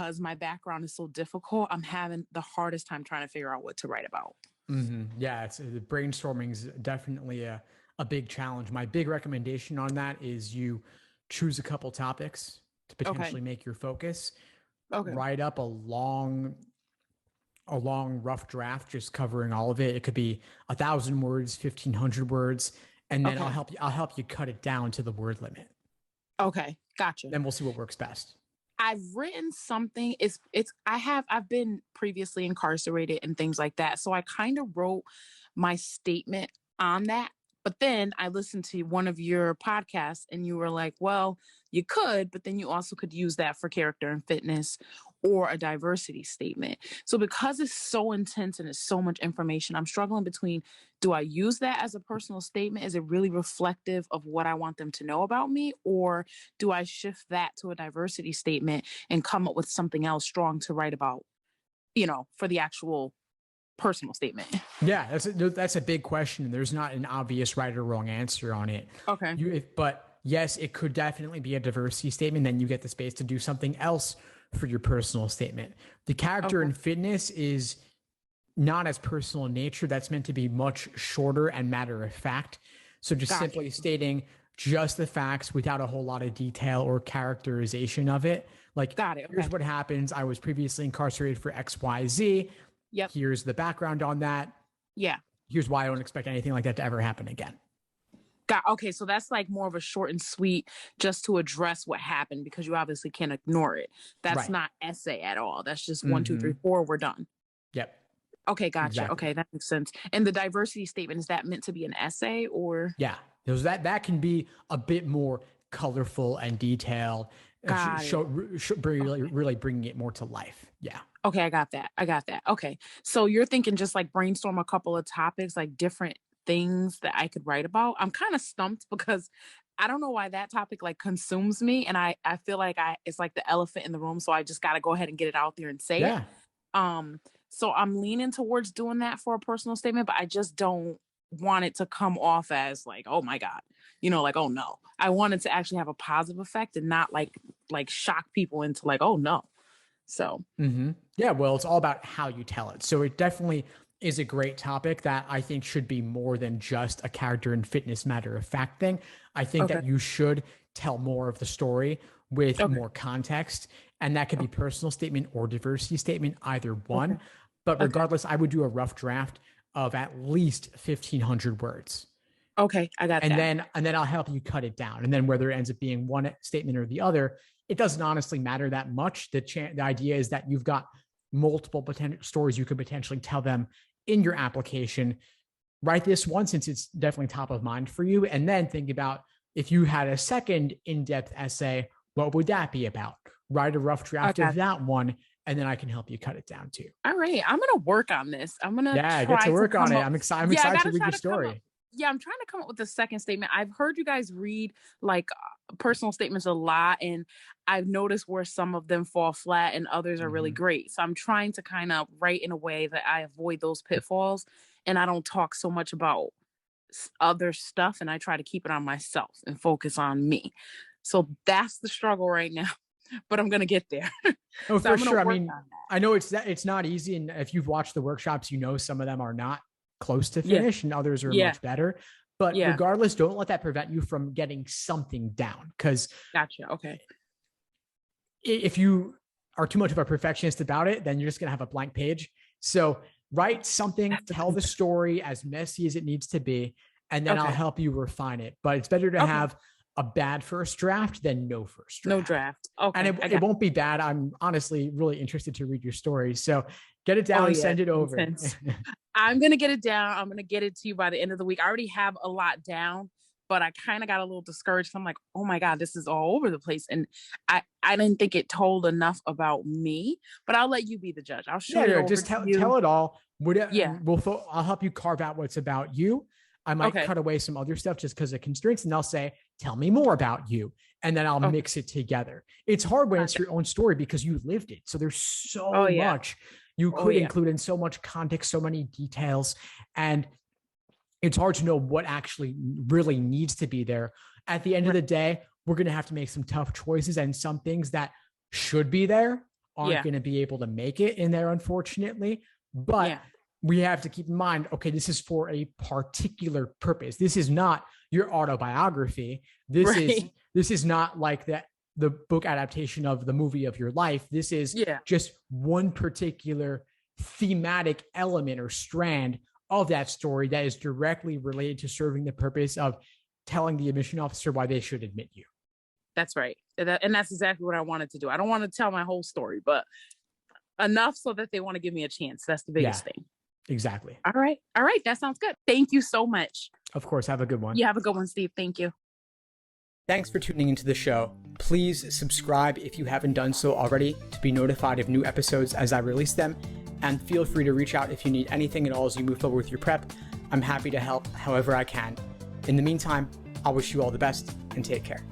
because my background is so difficult, I'm having the hardest time trying to figure out what to write about. Yeah, the brainstorming is definitely a big challenge. My big recommendation on that is you choose a couple topics to Okay. potentially make your focus. Okay. Write up a long rough draft just covering all of it. It could be 1,000 words, 1,500 words, and then Okay. I'll help you cut it down to the word limit. Okay. Gotcha. Then we'll see what works best. I've written something. I've been previously incarcerated and things like that. So I kind of wrote my statement on that. But then I listened to one of your podcasts and you were like, well, you could, but then you also could use that for character and fitness or a diversity statement. So because it's so intense and it's so much information, I'm struggling between, do I use that as a personal statement? Is it really reflective of what I want them to know about me? Or do I shift that to a diversity statement and come up with something else strong to write about, for the actual personal statement? Yeah, that's a big question. There's not an obvious right or wrong answer on it. Okay. But yes, it could definitely be a diversity statement. Then you get the space to do something else for your personal statement. The character and fitness is not as personal in nature. That's meant to be much shorter and matter of fact. So just simply stating just the facts without a whole lot of detail or characterization of it. Like, here's what happens. I was previously incarcerated for XYZ. Yep. Here's the background on that. Yeah. Here's why I don't expect anything like that to ever happen again. Okay, so that's like more of a short and sweet just to address what happened because you obviously can't ignore it. That's not essay at all. That's just 1, 2, 3, 4, we're done. Yep. Okay, gotcha. Exactly. Okay, that makes sense. And the diversity statement, is that meant to be an essay or? Yeah, that can be a bit more colorful and detailed. Really bringing it more to life. Yeah. Okay, I got that. Okay, so you're thinking just like brainstorm a couple of topics, like different things that I could write about. I'm kind of stumped because I don't know why that topic like consumes me, and I feel like it's like the elephant in the room, so I just got to go ahead and get it out there and say it. So I'm leaning towards doing that for a personal statement, but I just don't want it to come off as like, oh my God, like, oh no. I want it to actually have a positive effect and not like shock people into like, oh no. So yeah, well, it's all about how you tell it. So it definitely is a great topic that I think should be more than just a character and fitness matter of fact thing. I think that you should tell more of the story with more context, and that could be personal statement or diversity statement, either one. But regardless, I would do a rough draft of at least 1,500 words. Okay, I got that. And then I'll help you cut it down. And then whether it ends up being one statement or the other, it doesn't honestly matter that much. The idea is that you've got multiple potential stories you could potentially tell them in your application. Write this one since it's definitely top of mind for you. And then think about if you had a second in-depth essay, what would that be about? Write a rough draft of that one, and then I can help you cut it down too. All right. I'm going to work on this. I'm going to get to work on it. I'm excited to read your story. I'm trying to come up with a second statement. I've heard you guys read like personal statements a lot, and I've noticed where some of them fall flat and others are really great. So I'm trying to kind of write in a way that I avoid those pitfalls and I don't talk so much about other stuff, and I try to keep it on myself and focus on me. So that's the struggle right now, but I'm going to get there. Oh, so for sure. I mean, I know it's not easy. And if you've watched the workshops, some of them are not close to finish and others are much better. But regardless, don't let that prevent you from getting something down. Because gotcha. Okay. If you are too much of a perfectionist about it, then you're just going to have a blank page. So write something, tell the story as messy as it needs to be, and then I'll help you refine it. But it's better to have a bad first draft than no first draft. No draft. Okay. And it won't be bad. I'm honestly really interested to read your story. So get it down, send it over. I'm going to get it down. I'm going to get it to you by the end of the week. I already have a lot down, but I kind of got a little discouraged. I'm like, oh my God, this is all over the place. And I didn't think it told enough about me, but I'll let you be the judge. I'll show you. Just tell it all. I'll help you carve out what's about you. I might cut away some other stuff just because of constraints, and they'll say, tell me more about you. And then I'll mix it together. It's hard when it's your own story because you lived it. So there's so much you could include in, so much context, so many details. And it's hard to know what actually really needs to be there. At the end of the day, we're going to have to make some tough choices, and some things that should be there aren't going to be able to make it in there, unfortunately. But we have to keep in mind, okay, this is for a particular purpose. This is not your autobiography. This is not like the book adaptation of the movie of your life. This is just one particular thematic element or strand of that story that is directly related to serving the purpose of telling the admission officer why they should admit you. That's right. And that's exactly what I wanted to do. I don't want to tell my whole story, but enough so that they want to give me a chance. That's the biggest thing. Exactly. All right. That sounds good. Thank you so much. Of course. Have a good one. You have a good one, Steve. Thank you. Thanks for tuning into the show. Please subscribe if you haven't done so already to be notified of new episodes as I release them. And feel free to reach out if you need anything at all as you move forward with your prep. I'm happy to help however I can. In the meantime, I'll wish you all the best and take care.